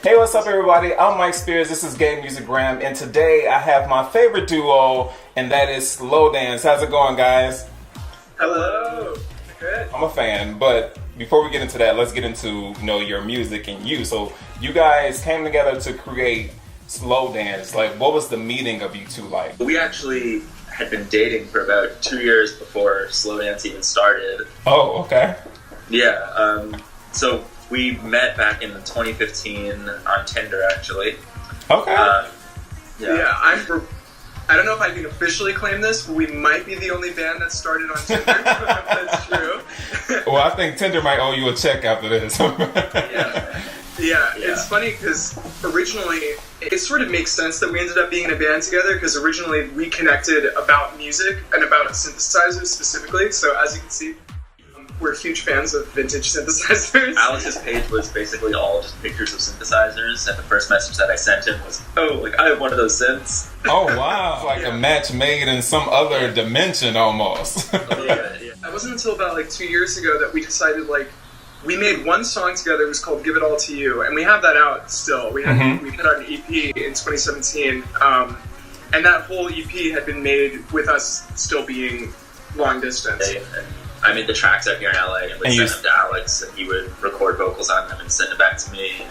Hey, what's up, everybody? I'm Mike Spears. This is Gay Music Graham, and today I have my favorite duo, and that is Slow Dance. How's it going, guys? Hello. Good. I'm a fan, but before we get into that, let's get into your music and you. So you guys came together to create Slow Dance. Like, what was the meeting of you two like? We actually had been dating for about 2 years before Slow Dance even started. Oh, okay. Yeah. So we met back in 2015 on Tinder, actually. Okay. Yeah, I don't know if I can officially claim this, but we might be the only band that started on Tinder. That's true. Well, I think Tinder might owe you a check after this. Yeah, it's funny because originally it sort of makes sense that we ended up being in a band together because originally we connected about music and about synthesizers specifically. So as you can see, we're huge fans of vintage synthesizers. Alex's page was basically all just pictures of synthesizers, and the first message that I sent him was, I have one of those synths. Oh, wow. It's like a match made in some other dimension almost. Yeah. It wasn't until about 2 years ago that we decided we made one song together. It was called "Give It All to You," and we have that out still. We put out an EP in 2017, and that whole EP had been made with us still being long distance. And I made the tracks out here in LA and would send them to Alex, and he would record vocals on them and send it back to me.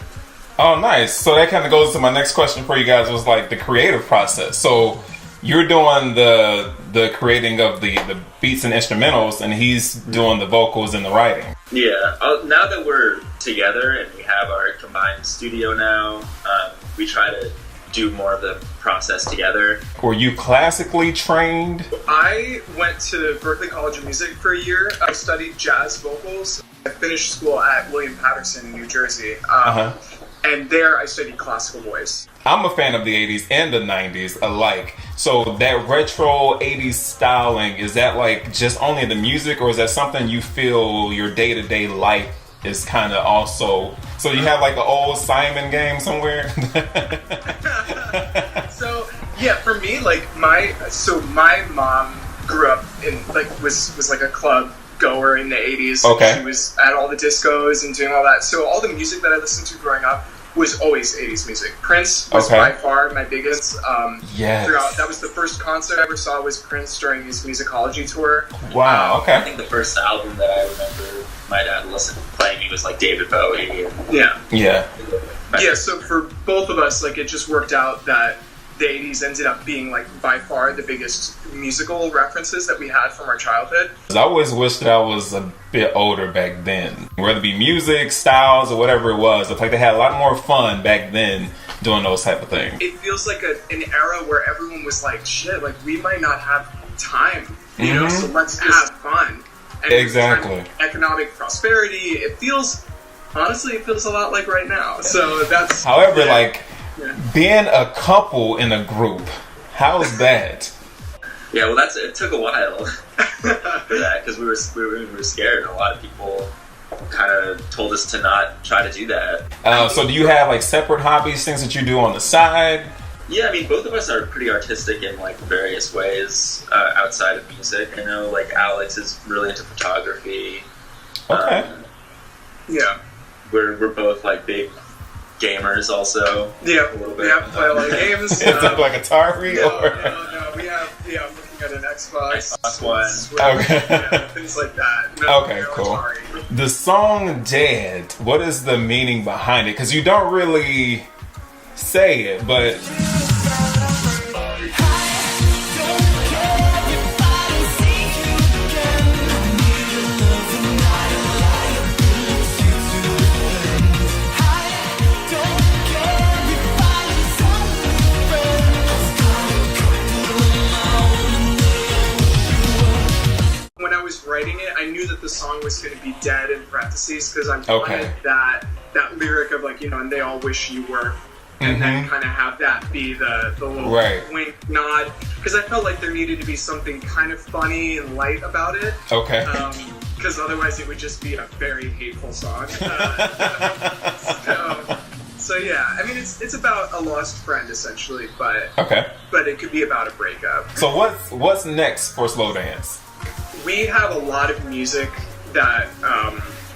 Oh, nice. So that kind of goes to my next question for you guys, was the creative process. So you're doing the creating of the beats and instrumentals, and he's doing the vocals and the writing. Yeah. Now that we're together and we have our combined studio now, we try to do more of the process together. Were you classically trained? I went to Berklee College of Music for a year. I studied jazz vocals. I finished school at William Patterson in New Jersey. And there I studied classical voice. I'm a fan of the 80s and the 90s alike. So that retro 80s styling, is that just only the music, or is that something you feel your day-to-day life is kind of also... So you have an old Simon game somewhere? So, yeah, for me, my mom grew up in, was a club goer in the 80s. Okay. She was at all the discos and doing all that. So all the music that I listened to growing up was always 80s music. Prince was by far my biggest. Yes. That was the first concert I ever saw was Prince during his musicology tour. Wow, okay. I think the first album that I remember my dad playing me was David Bowie. Yeah. Yeah. Yeah, so for both of us, it just worked out that the 80s ended up being by far the biggest musical references that we had from our childhood. I always wish that I was a bit older back then. Whether it be music, styles, or whatever it was. They had a lot more fun back then doing those type of things. It feels like an era where everyone was shit, we might not have time, you know, so let's just have fun. And exactly. Economic prosperity, honestly, it feels a lot like right now. So that's... However, being a couple in a group, how's that? Yeah, well, it took a while for that because we were scared, and a lot of people kind of told us to not try to do that. So do you have separate hobbies, things that you do on the side? Yeah, I mean, both of us are pretty artistic in various ways outside of music. I know Alex is really into photography. Okay. Yeah. We're both big gamers also. Yeah, a little bit. We have to play a lot of games. Is it Atari? No, we have, I'm looking at an Xbox One. Switch, okay. Things like that. Okay, cool. Atari. The song Dead, what is the meaning behind it? Because you don't really say it, but... Writing it, I knew that the song was going to be dead in parentheses because I'm wanted that lyric of and they all wish you were, and then kind of have that be the little wink nod, because I felt like there needed to be something kind of funny and light about it. Okay. Because otherwise it would just be a very hateful song. So yeah, I mean it's about a lost friend essentially, but it could be about a breakup. So what's next for Slow Dance? We have a lot of music that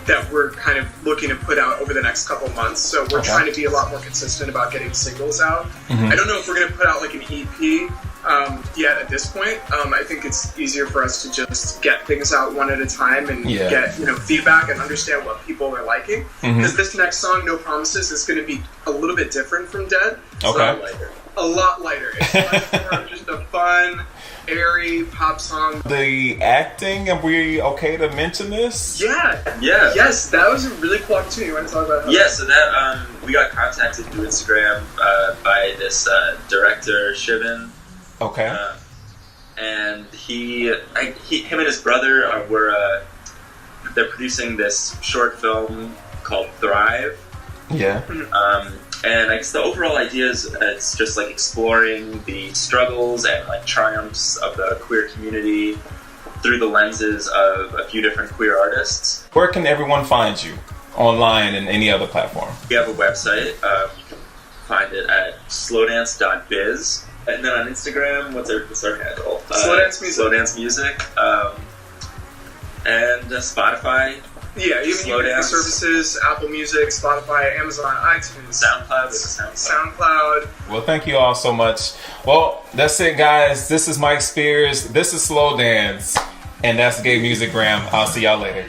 that we're kind of looking to put out over the next couple months. So we're trying to be a lot more consistent about getting singles out. I don't know if we're going to put out like an EP yet at this point. I think it's easier for us to just get things out one at a time and get feedback and understand what people are liking. Because this next song, No Promises, is going to be a little bit different from Dead. A lot lighter. It's much more just a fun, airy pop song. The acting, are we okay to mention this? Yeah. Yes, that was a really cool opportunity. You want to talk about that? So that we got contacted through Instagram by this director, Shivan. Okay. And him and his brother they're producing this short film called Thrive. Yeah. And I guess the overall idea is it's just like exploring the struggles and like triumphs of the queer community through the lenses of a few different queer artists. Where can everyone find you? Online and any other platform? We have a website. You can find it at slowdance.biz. And then on Instagram, what's our handle? Slowdance Music. Slowdance Music. And Spotify. Yeah, even the services, Apple Music, Spotify, Amazon, iTunes, SoundCloud. Well, thank you all so much. Well, that's it, guys. This is Mike Spears. This is Slow Dance. And that's Gay Music Gram. I'll see y'all later.